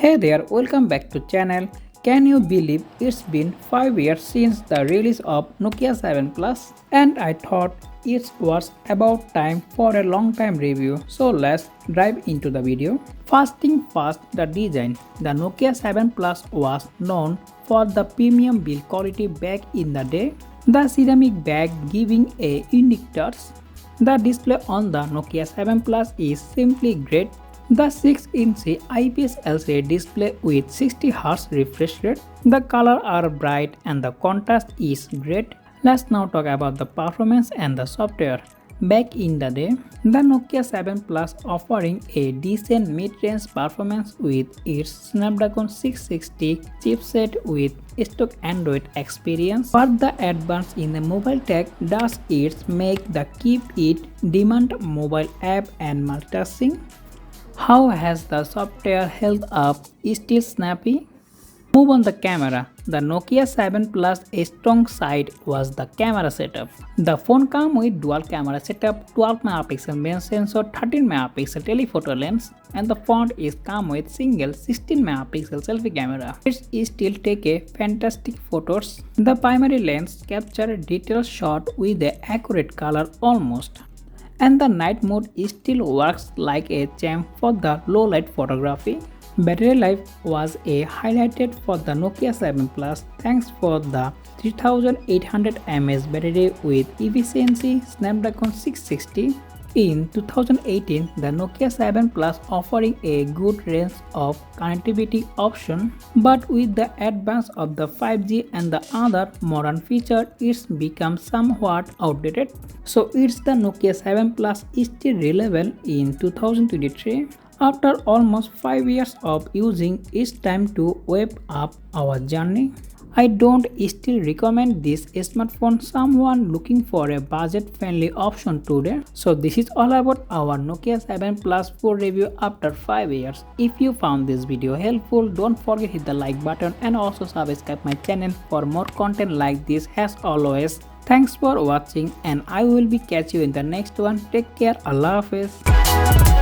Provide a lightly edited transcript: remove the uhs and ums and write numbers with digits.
Hey there, welcome back to channel. Can you believe it's been 5 years since the release of Nokia 7 Plus? And I thought it was about time for a long time review, so let's dive into the video. First thing first, the design. The Nokia 7 Plus was known for the premium build quality back in the day. The ceramic back giving a unique touch. The display on the Nokia 7 Plus is simply great. The 6-inch IPS LCD display with 60Hz refresh rate. The colors are bright and the contrast is great. Let's now talk about the performance and the software. Back in the day, the Nokia 7 Plus offering a decent mid-range performance with its Snapdragon 660 chipset with stock Android experience. But the advance in the mobile tech does it make the keep it demand mobile app and multitasking. How has the software held up? Still snappy? Move on the camera. The Nokia 7 Plus strong side was the camera setup. The phone comes with dual camera setup, 12 megapixel main sensor, 13 megapixel telephoto lens, and the front is come with single 16 megapixel selfie camera. It still take a fantastic photos. The primary lens capture detailed shot with a accurate color almost. And the night mode still works like a champ for the low light photography. Battery life was a highlighted for the Nokia 7 Plus thanks for the 3800 mAh battery with efficiency Snapdragon 660. In 2018, the Nokia 7 Plus offering a good range of connectivity option, but with the advance of the 5G and the other modern feature, it's become somewhat outdated. So it's the Nokia 7 Plus is still relevant in 2023. After almost 5 years of using, it's time to wrap up our journey. I don't still recommend this smartphone someone looking for a budget-friendly option today. So this is all about our Nokia 7 Plus full review after 5 years. If you found this video helpful, don't forget hit the like button and also subscribe my channel for more content like this as always. Thanks for watching and I will be catch you in the next one. Take care. Allah Hafiz.